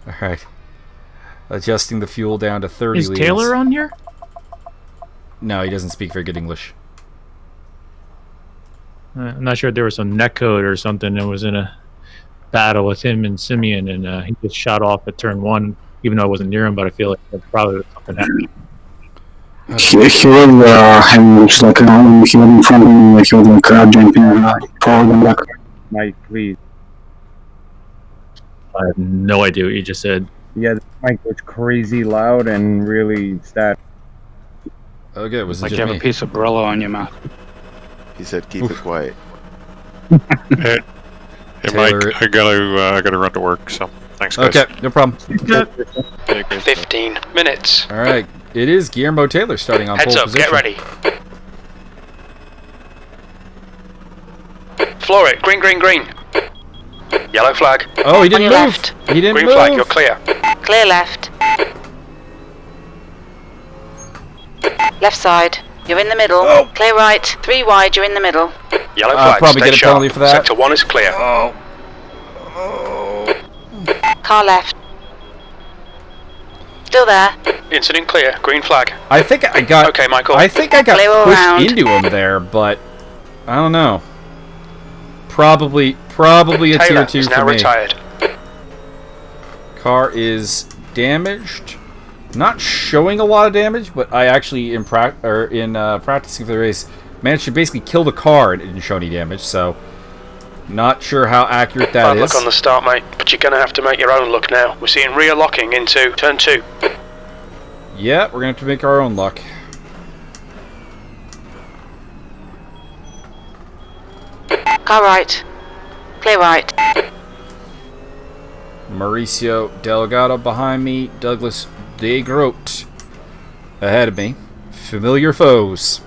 Speaker 2: Alright. Adjusting the fuel down to 30
Speaker 1: Is
Speaker 2: liters.
Speaker 1: Taylor on here?
Speaker 2: No, he doesn't speak very good English.
Speaker 1: I'm not sure if there was some netcode or something that was in a battle with him and Simeon, and he just shot off at turn 1, even though I wasn't near him, but I feel like that probably something happened.
Speaker 8: He was having just like he was in front of me, like he was like jumping forward and back.
Speaker 5: Mike, please.
Speaker 1: I have no idea what you just said.
Speaker 5: Yeah, the mic was crazy loud and really static.
Speaker 2: Okay, was it
Speaker 8: Like
Speaker 2: just
Speaker 8: you have
Speaker 2: me?
Speaker 8: a piece of Brillo on your mouth.
Speaker 9: He said, "Keep it quiet."
Speaker 7: Hey,
Speaker 2: Taylor-
Speaker 7: Mike, I gotta run to work. So thanks, guys.
Speaker 2: Okay, no problem.
Speaker 3: 15 minutes.
Speaker 2: All right, It is Guillermo Taylor starting on
Speaker 3: Heads
Speaker 2: pole
Speaker 3: up,
Speaker 2: position.
Speaker 3: get ready. Floor it, green, green, green. Yellow flag.
Speaker 2: Oh, he didn't
Speaker 6: On your
Speaker 2: move.
Speaker 6: left.
Speaker 2: He didn't
Speaker 3: Green
Speaker 2: move.
Speaker 3: flag, you're clear.
Speaker 6: Clear left. Left side. You're in the middle.
Speaker 2: Oh.
Speaker 6: Clear right. 3 wide, you're in the middle.
Speaker 3: Yellow
Speaker 2: I'll
Speaker 3: flag,
Speaker 2: probably
Speaker 3: stay
Speaker 2: get a
Speaker 3: sharp.
Speaker 2: penalty for that.
Speaker 3: Sector 1 is clear.
Speaker 2: Oh.
Speaker 6: Car left. Still there.
Speaker 3: Incident clear, green flag.
Speaker 2: I think I got.
Speaker 3: Okay, Michael.
Speaker 2: I think I got
Speaker 6: Clear all
Speaker 2: pushed
Speaker 6: round.
Speaker 2: into him there, but I don't know. Probably a
Speaker 3: Taylor
Speaker 2: tier 2
Speaker 3: is
Speaker 2: for
Speaker 3: now
Speaker 2: me.
Speaker 3: retired.
Speaker 2: Car is damaged. Not showing a lot of damage, but I actually in practicing for the race managed to basically kill the car and it didn't show any damage. So not sure how accurate that
Speaker 3: Bad
Speaker 2: is.
Speaker 3: luck on the start, mate, but you're going to have to make your own luck now. We're seeing rear locking into turn 2.
Speaker 2: Yeah, we're gonna have to make our own luck.
Speaker 6: Car right. Clear right.
Speaker 2: Mauricio Delgado behind me. Douglas De Groot ahead of me. Familiar foes.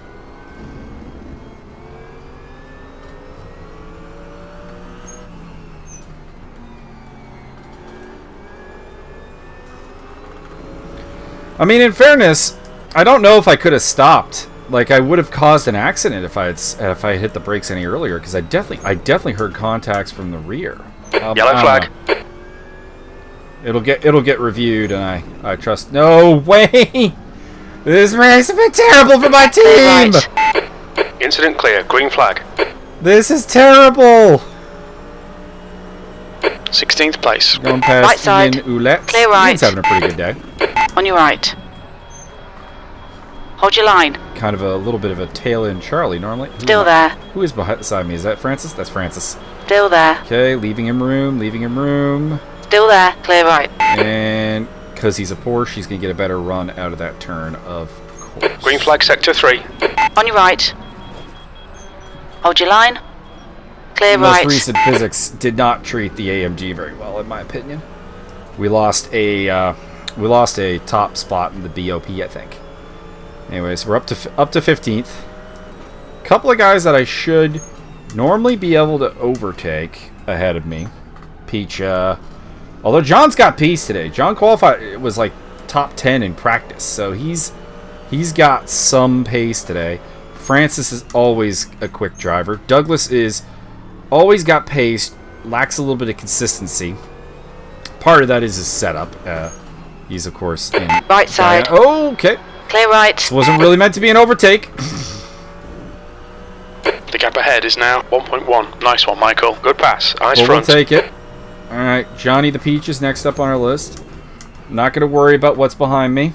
Speaker 2: I mean, in fairness, I don't know if I could have stopped. Like, I would have caused an accident if I had hit the brakes any earlier, because I definitely heard contacts from the rear.
Speaker 3: Yellow
Speaker 2: I don't
Speaker 3: flag.
Speaker 2: know. It'll get reviewed, and I trust. No way! This race has been terrible for my team.
Speaker 6: Right.
Speaker 3: Incident clear, green flag.
Speaker 2: This is terrible.
Speaker 3: 16th place.
Speaker 2: Going past
Speaker 6: Right side.
Speaker 2: Ian Ouellette.
Speaker 6: Clear right.
Speaker 2: Ian's having a pretty good day.
Speaker 6: On your right. Hold your line.
Speaker 2: Kind of a little bit of a tail end Charlie normally.
Speaker 6: Still there.
Speaker 2: Who is beside me? Is that Francis? That's Francis.
Speaker 6: Still there.
Speaker 2: Okay, leaving him room.
Speaker 6: Still there. Clear right.
Speaker 2: And because he's a Porsche, he's going to get a better run out of that turn, of course.
Speaker 3: Green flag, sector 3.
Speaker 6: On your right. Hold your line. Clear
Speaker 2: Most
Speaker 6: right.
Speaker 2: recent physics did not treat the AMG very well, in my opinion. We lost a top spot in the BOP, I think. Anyways, we're up to 15th. Couple of guys that I should normally be able to overtake ahead of me. Peach, although John's got pace today. John qualified, it was like top 10 in practice, so he's got some pace today. Francis is always a quick driver. Douglas is always got pace, lacks a little bit of consistency. Part of that is his setup. He's of course in
Speaker 6: Right side.
Speaker 2: Oh, okay.
Speaker 6: Clear right.
Speaker 2: This wasn't really meant to be an overtake.
Speaker 3: The gap ahead is now 1.1. Nice one, Michael. Good pass. Eyes
Speaker 2: Well, we'll
Speaker 3: front.
Speaker 2: take it. Alright, Johnny the Peach is next up on our list. Not going to worry about what's behind me.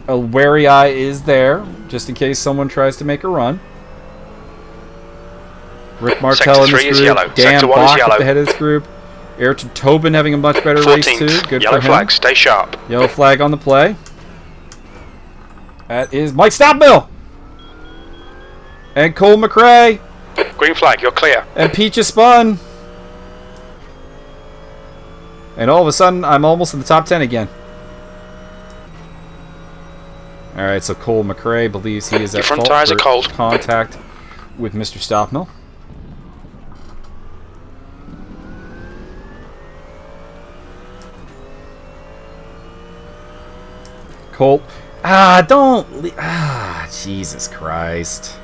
Speaker 2: A wary eye is there, just in case someone tries to make a run. Rick Martel
Speaker 3: Sector
Speaker 2: in this
Speaker 3: 3 is
Speaker 2: group.
Speaker 3: yellow.
Speaker 2: Dan
Speaker 3: Sector 1 is
Speaker 2: Bach
Speaker 3: yellow.
Speaker 2: at the head of this group. Ayrton Tobin having a much better race too.
Speaker 3: 14th.
Speaker 2: Good
Speaker 3: Yellow
Speaker 2: for him.
Speaker 3: flag, stay sharp.
Speaker 2: Yellow flag on the play. That is Mike Stopmill. And Cole McRae.
Speaker 3: Green flag, you're clear.
Speaker 2: And Peach is spun. And all of a sudden, I'm almost in the top 10 again. Alright, so Cole McRae believes he is
Speaker 3: Your
Speaker 2: at
Speaker 3: front
Speaker 2: fault
Speaker 3: tyres are
Speaker 2: for
Speaker 3: cold.
Speaker 2: contact with Mr. Stopmill. Colt. Jesus Christ.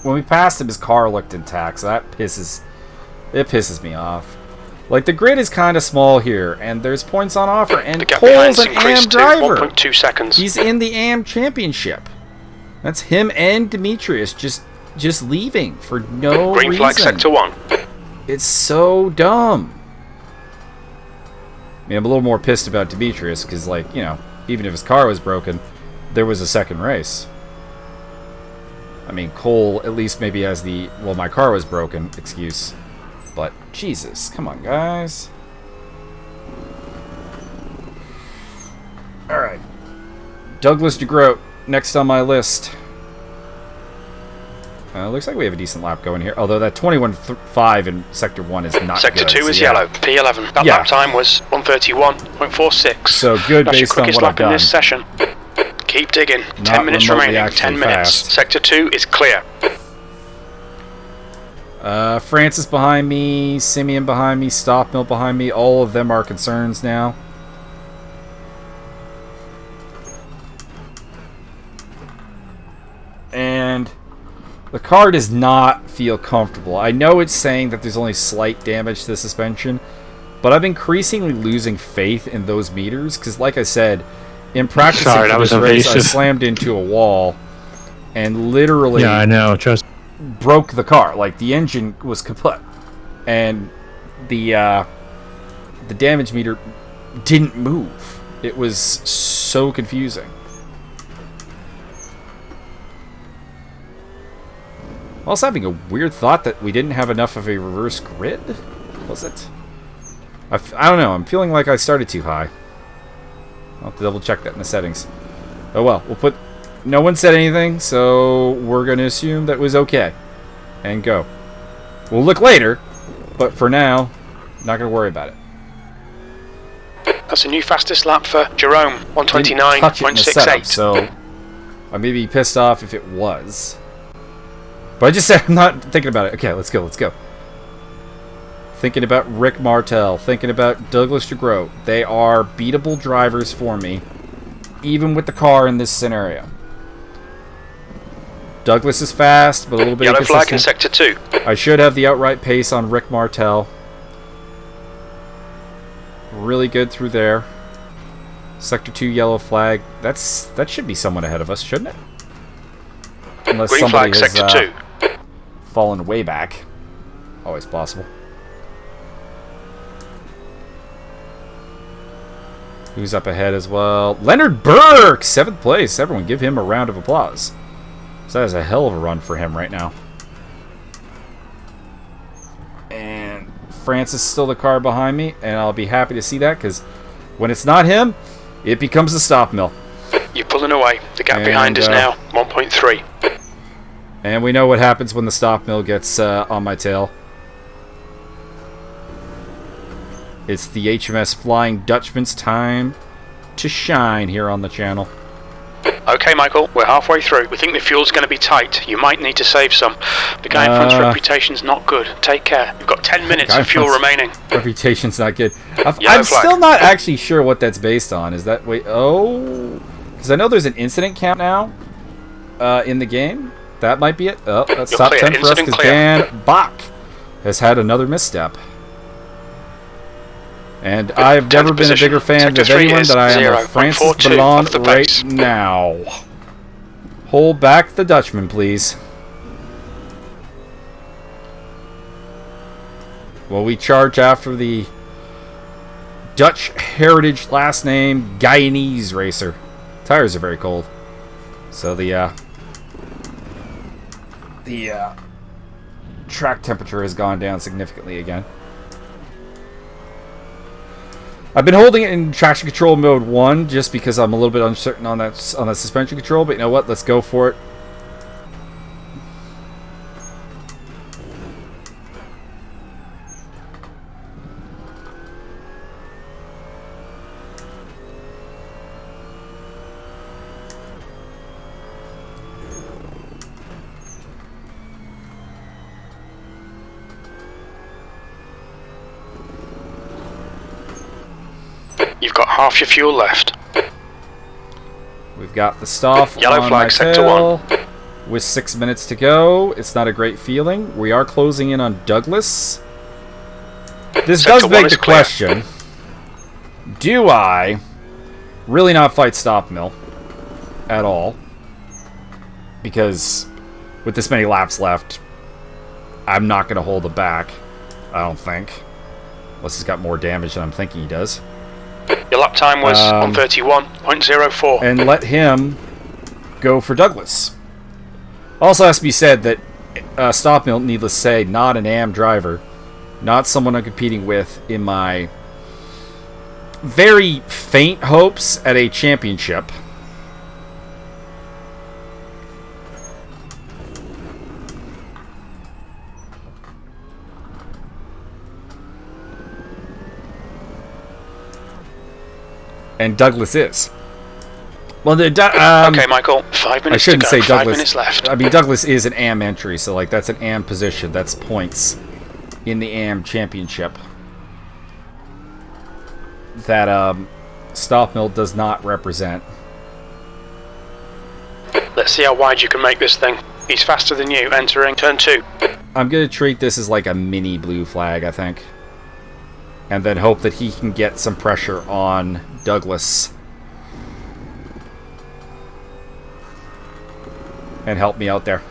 Speaker 2: When we passed him, his car looked intact, so that pisses me off. Like, the grid is kind of small here, and there's points on offer, and
Speaker 3: The gap
Speaker 2: Cole's
Speaker 3: behind's
Speaker 2: an AM
Speaker 3: increased to
Speaker 2: driver.
Speaker 3: 1.2 seconds.
Speaker 2: He's in the AM championship. That's him and Demetrius just leaving for no
Speaker 3: Green
Speaker 2: reason.
Speaker 3: flag, sector 1.
Speaker 2: It's so dumb. I mean, I'm a little more pissed about Demetrius because, like, you know, even if his car was broken, there was a second race. I mean, Cole at least maybe has the, well, my car was broken excuse. But, Jesus, come on, guys. Alright. Douglas DeGroat, next on my list. Looks like we have a decent lap going here. Although that 21.5 in Sector 1 is not
Speaker 3: Sector
Speaker 2: good.
Speaker 3: 2 is yellow, P11. That lap time was 1:31.46.
Speaker 2: So good
Speaker 3: That's your
Speaker 2: based on
Speaker 3: quickest
Speaker 2: what I've
Speaker 3: lap in
Speaker 2: done.
Speaker 3: this session. Keep digging.
Speaker 2: Not
Speaker 3: 10 minutes
Speaker 2: remotely
Speaker 3: remaining.
Speaker 2: actually
Speaker 3: 10 minutes.
Speaker 2: fast.
Speaker 3: Sector 2 is clear.
Speaker 2: Francis behind me, Simeon behind me, Stockmill behind me. All of them are concerns now. And the car does not feel comfortable. I know it's saying that there's only slight damage to the suspension, but I'm increasingly losing faith in those meters because, like I said, in practicing
Speaker 1: Sorry,
Speaker 2: for
Speaker 1: that
Speaker 2: this
Speaker 1: was
Speaker 2: race, I
Speaker 1: evasive.
Speaker 2: slammed into a wall and literally
Speaker 1: Yeah, I know. Trust.
Speaker 2: broke the car. Like, the engine was kaput, and the damage meter didn't move. It was so confusing. I was having a weird thought that we didn't have enough of a reverse grid. Was it? I don't know. I'm feeling like I started too high. I'll have to double check that in the settings. Oh well. We'll put... No one said anything, so we're going to assume that was okay. And go. We'll look later, but for now, not going to worry about it.
Speaker 3: That's a new fastest lap for Jerome,
Speaker 2: Didn't touch it in the setup,
Speaker 3: 129.68.
Speaker 2: so I may be pissed off if it was. But I just said I'm not thinking about it. Okay, let's go, let's go. Thinking about Rick Martel, thinking about Douglas DeGroat. They are beatable drivers for me, even with the car in this scenario. Douglas is fast, but a little bit
Speaker 3: Yellow flag in
Speaker 2: inconsistent.
Speaker 3: Sector 2.
Speaker 2: I should have the outright pace on Rick Martel. Really good through there. Sector 2 yellow flag. That should be someone ahead of us, shouldn't it? Unless
Speaker 3: Green
Speaker 2: somebody
Speaker 3: flag,
Speaker 2: has
Speaker 3: Sector 2.
Speaker 2: fallen way back. Always possible. Who's up ahead as well? Leonard Burke! 7th place. Everyone give him a round of applause. So that is a hell of a run for him right now. And Francis still the car behind me, and I'll be happy to see that, because when it's not him, it becomes the stop mill.
Speaker 3: You're pulling away. The gap behind is now 1.3.
Speaker 2: And we know what happens when the stop mill gets on my tail. It's the HMS Flying Dutchman's time to shine here on the channel.
Speaker 3: Okay, Michael, we're halfway through. We think the fuel's going to be tight. You might need to save some. The guy in front's reputation's not good. Take care. You've got 10 minutes of fuel remaining.
Speaker 2: Reputation's not good. I'm still not actually sure what that's based on. Is that... Wait, oh... Because I know there's an incident count now in the game. That might be it. Oh, that's top 10 for us because Dan Bach has had another misstep. And I've never been a bigger fan of anyone than I am of Francis Ballon right now. Hold back the Dutchman, please. Will we charge after the Dutch heritage last name Guyanese racer? Tires are very cold. So the track temperature has gone down significantly again. I've been holding it in traction control mode 1 just because I'm a little bit uncertain on that suspension control, but you know what? Let's go for it.
Speaker 3: You've got half your fuel left.
Speaker 2: We've got the staff
Speaker 3: Yellow
Speaker 2: on
Speaker 3: flag,
Speaker 2: my
Speaker 3: Sector
Speaker 2: tail. With 6 minutes to go. It's not a great feeling. We are closing in on Douglas. This
Speaker 3: Sector
Speaker 2: does beg
Speaker 3: 1 is
Speaker 2: the
Speaker 3: clear.
Speaker 2: question. Do I really not fight stop mill at all? Because with this many laps left, I'm not going to hold it back. I don't think. Unless he's got more damage than I'm thinking he does.
Speaker 3: Your lap time was 1:31.04.
Speaker 2: And let him go for Douglas. Also has to be said that Stop Mill, needless to say, not an AM driver. Not someone I'm competing with in my very faint hopes at a championship. And Douglas is. Well,
Speaker 3: okay, Michael. 5 minutes
Speaker 2: I shouldn't
Speaker 3: to go.
Speaker 2: say
Speaker 3: 5
Speaker 2: Douglas.
Speaker 3: minutes left.
Speaker 2: I mean, Douglas is an AM entry, so like that's an AM position. That's points in the AM championship. That Stop Mill does not represent.
Speaker 3: Let's see how wide you can make this thing. He's faster than you, entering turn 2.
Speaker 2: I'm going to treat this as like a mini blue flag, I think. And then hope that he can get some pressure on Douglas. And help me out there.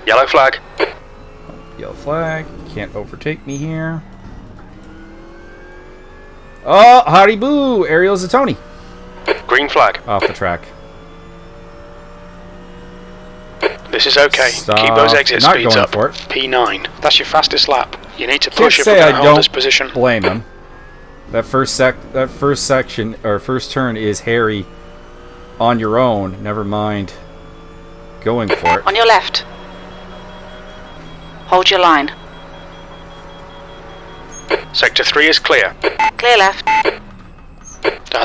Speaker 3: Yellow flag.
Speaker 2: Yellow flag. Can't overtake me here. Oh, howdy boo! Ariel Zatoni.
Speaker 3: Green flag.
Speaker 2: Off the track.
Speaker 3: This is okay.
Speaker 2: Stop.
Speaker 3: Keep those exit
Speaker 2: Not
Speaker 3: speeds
Speaker 2: going
Speaker 3: up.
Speaker 2: for it.
Speaker 3: P9. That's your fastest lap. You need to
Speaker 2: Can't
Speaker 3: push up
Speaker 2: say I
Speaker 3: and hold this
Speaker 2: don't
Speaker 3: position.
Speaker 2: blame him. That first section or first turn is hairy on your own. Never mind going for it.
Speaker 6: On your left. Hold your line.
Speaker 3: Sector 3 is clear.
Speaker 6: Clear left.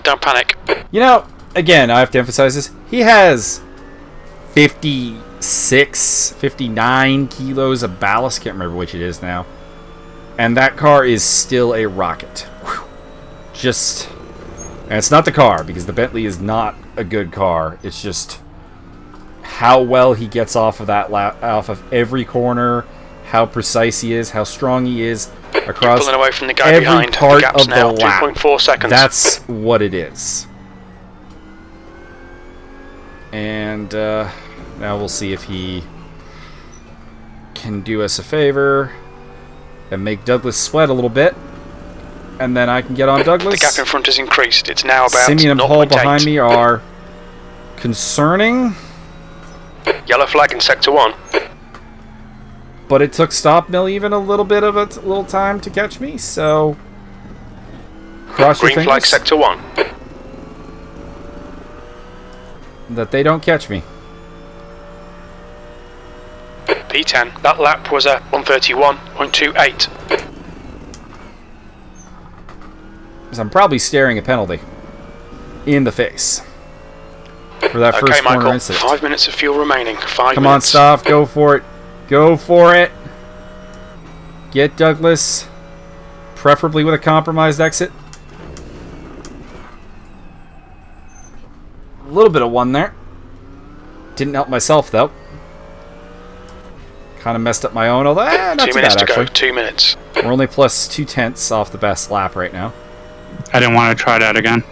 Speaker 3: Don't panic.
Speaker 2: You know, again, I have to emphasize this. He has 56, 59 kilos of ballast. Can't remember which it is now. And that car is still a rocket. Whew. Just... And it's not the car, because the Bentley is not a good car. It's just how well he gets off of that off of every corner, how precise he is, how strong he is across
Speaker 3: pulling away from the guy
Speaker 2: every
Speaker 3: behind.
Speaker 2: part
Speaker 3: The gap's
Speaker 2: of the
Speaker 3: now
Speaker 2: lap.
Speaker 3: 2.4 seconds.
Speaker 2: That's what it is. And now we'll see if he can do us a favor and make Douglas sweat a little bit. And then I can get on Douglas.
Speaker 3: The gap in front has increased. It's now about
Speaker 2: Simeon and
Speaker 3: 0.8.
Speaker 2: Paul behind me are concerning.
Speaker 3: Yellow flag in sector 1.
Speaker 2: But it took Stop Mill even a little bit of a little time to catch me, so cross your
Speaker 3: Green
Speaker 2: fingers
Speaker 3: flag sector 1.
Speaker 2: that they don't catch me.
Speaker 3: P10. That lap was a 131.28.
Speaker 2: Because I'm probably staring a penalty in the face for that
Speaker 3: Okay,
Speaker 2: first corner
Speaker 3: Michael.
Speaker 2: incident.
Speaker 3: 5 minutes of fuel remaining. 5
Speaker 2: Come on,
Speaker 3: minutes.
Speaker 2: Staff, go for it. Go for it. Get Douglas, preferably with a compromised exit. A little bit of one there. Didn't help myself, though. Kind of messed up my own, although not
Speaker 3: 2
Speaker 2: too
Speaker 3: minutes
Speaker 2: bad,
Speaker 3: to go.
Speaker 2: actually.
Speaker 3: 2 minutes.
Speaker 2: We're only plus 0.2 off the best lap right now.
Speaker 7: I didn't want to try that again.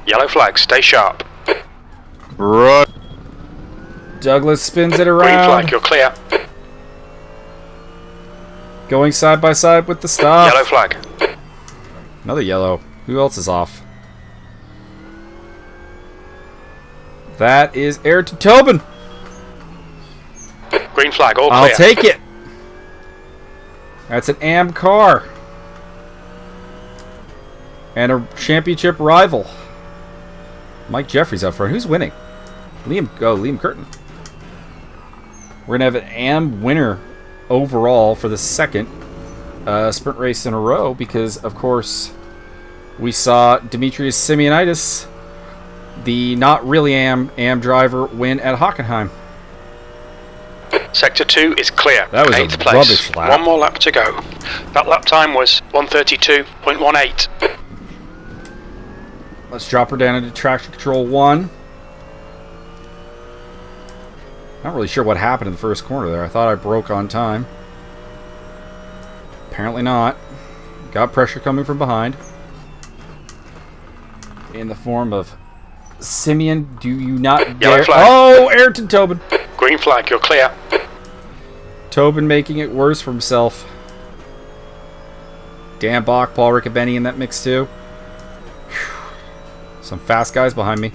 Speaker 3: Yellow flag. Stay sharp.
Speaker 7: Right.
Speaker 2: Douglas spins it
Speaker 3: Green
Speaker 2: around.
Speaker 3: flag. You're clear.
Speaker 2: Going side by side with the Staff.
Speaker 3: Yellow flag.
Speaker 2: Another yellow. Who else is off? That is Ayrton Tobin.
Speaker 3: Green flag. All clear.
Speaker 2: I'll take it. That's an AM car. And a championship rival. Mike Jeffries up front. Who's winning? Liam Curtin. We're going to have an AM winner overall for the second sprint race in a row because, of course, we saw Demetrius Simeonitis, the not really AM driver, win at Hochenheim.
Speaker 3: Sector 2 is clear.
Speaker 2: That was a
Speaker 3: 8th place.
Speaker 2: rubbish lap.
Speaker 3: One more lap to go. That lap time was 132.18.
Speaker 2: Let's drop her down into traction control 1. Not really sure what happened in the first corner there. I thought I broke on time. Apparently not. Got pressure coming from behind. In the form of Simeon, do you not
Speaker 3: Yellow
Speaker 2: dare...
Speaker 3: flag.
Speaker 2: Oh, Ayrton Tobin.
Speaker 3: Green flag. You're clear.
Speaker 2: Tobin making it worse for himself. Dan Bach, Paul Riccobeni in that mix too. Whew. Some fast guys behind me.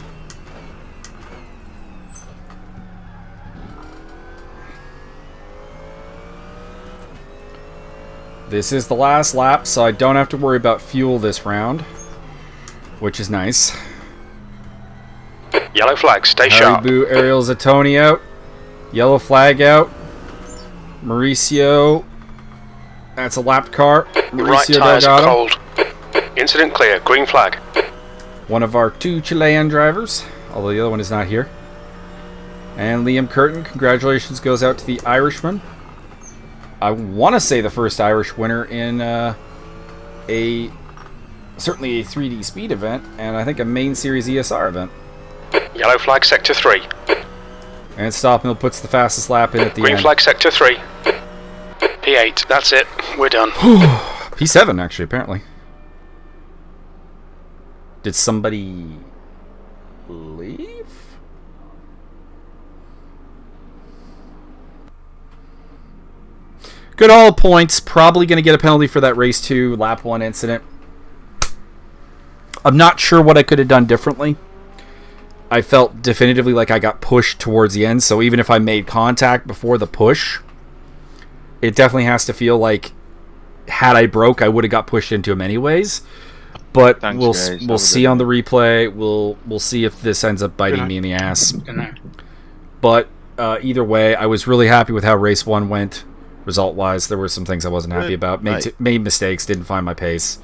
Speaker 2: This is the last lap, so I don't have to worry about fuel this round, which is nice.
Speaker 3: Yellow flag, stay sharp.
Speaker 2: Haribo Ariel Zatoni out. Yellow flag out. Mauricio. That's a lapped car.
Speaker 3: The right
Speaker 2: Mauricio
Speaker 3: tyres are
Speaker 2: Delgado.
Speaker 3: cold. Incident clear, green flag.
Speaker 2: One of our 2 Chilean drivers, although the other one is not here. And Liam Curtin, congratulations goes out to the Irishman. I want to say the first Irish winner in certainly a 3D speed event, and I think a main series ESR event.
Speaker 3: Yellow flag, sector 3.
Speaker 2: And Stop Mill puts the fastest lap in at the
Speaker 3: Green
Speaker 2: end.
Speaker 3: flag, sector 3. P8, that's it. We're done.
Speaker 2: P7, actually, apparently. Did somebody leave? Good all points. Probably going to get a penalty for that race 2, lap 1 incident. I'm not sure what I could have done differently. I felt definitively like I got pushed towards the end, so even if I made contact before the push, it definitely has to feel like had I broke, I would have got pushed into him anyways. But
Speaker 7: Thanks,
Speaker 2: we'll
Speaker 7: guys.
Speaker 2: see on the replay. We'll see if this ends up biting me in the ass. But either way, I was really happy with how race 1 went. Result-wise, there were some things I wasn't happy about. Made mistakes, didn't find my pace.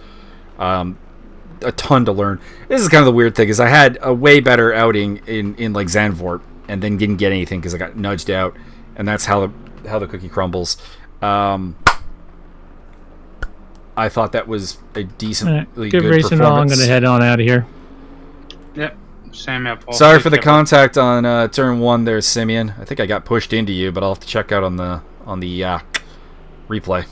Speaker 2: A ton to learn. This is kind of the weird thing, is I had a way better outing in like Zandvoort, and then didn't get anything because I got nudged out, and that's how the cookie crumbles. I thought that was a decently good
Speaker 1: racing all. I'm
Speaker 2: performance.
Speaker 1: going to head on out of here.
Speaker 7: Yep. Same here, Paul.
Speaker 2: Sorry for the contact on turn 1 there, Simeon. I think I got pushed into you, but I'll have to check out on the replay.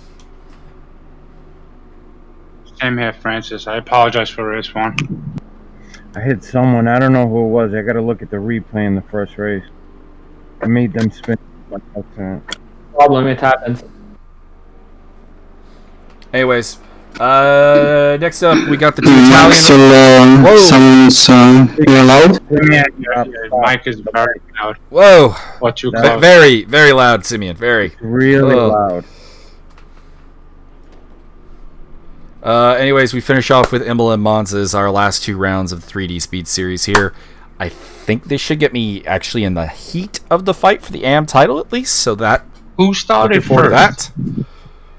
Speaker 7: Same here, Francis. I apologize for race 1.
Speaker 5: I hit someone. I don't know who it was. I got to look at the replay in the first race. I made them spin.
Speaker 4: Problem, it happens.
Speaker 2: Anyways, next up we got the 2 Italian.
Speaker 8: Someone's you're allowed?
Speaker 7: Your mic is very loud.
Speaker 2: Whoa!
Speaker 7: What you close?
Speaker 2: Very, very loud, Simeon. Very.
Speaker 5: Really loud.
Speaker 2: Anyways, we finish off with Imola and Monza as our last 2 rounds of the 3D Speed Series here. I think this should get me actually in the heat of the fight for the AM title at least, so that...
Speaker 7: Who started
Speaker 2: first?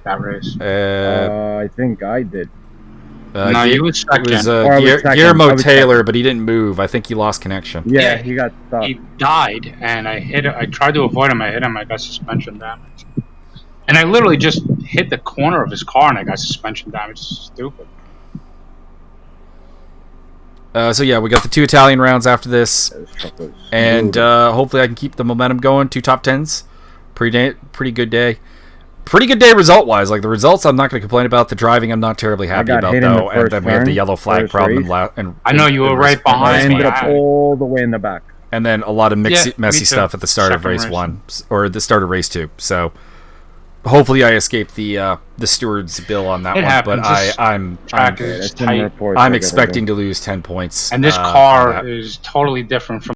Speaker 7: That race.
Speaker 5: I think I did.
Speaker 7: No, you were second.
Speaker 2: It was
Speaker 5: I was second.
Speaker 2: Guillermo
Speaker 5: I was
Speaker 2: Taylor,
Speaker 5: second.
Speaker 2: but he didn't move. I think he lost connection.
Speaker 5: Yeah, he got stuck.
Speaker 7: He died, and I hit. I tried to avoid him. I hit him. I got suspension damage. And I literally just hit the corner of his car, and I got suspension damage. Stupid.
Speaker 2: So yeah, we got the 2 Italian rounds after this, and hopefully I can keep the momentum going. 2 top 10s. Pretty good day. Pretty good day result-wise. Like, the results I'm not going to complain about. The driving I'm not terribly happy about, though. And then we had the yellow flag problem. And
Speaker 7: I know you were right
Speaker 5: I
Speaker 7: behind me.
Speaker 5: ended up all the way in the back.
Speaker 2: And then a lot of messy stuff at the start of
Speaker 7: Second
Speaker 2: race
Speaker 7: race.
Speaker 2: 1. Or the start of race 2. So, hopefully I escaped the steward's bill on that
Speaker 7: It
Speaker 2: one.
Speaker 7: happens.
Speaker 2: But
Speaker 7: This
Speaker 2: I'm
Speaker 7: track is
Speaker 5: It's in the
Speaker 7: tight.
Speaker 5: report,
Speaker 2: I'm
Speaker 5: I gotta
Speaker 2: expecting to lose 10 points.
Speaker 7: And this
Speaker 2: on
Speaker 7: car
Speaker 2: that.
Speaker 7: is totally different from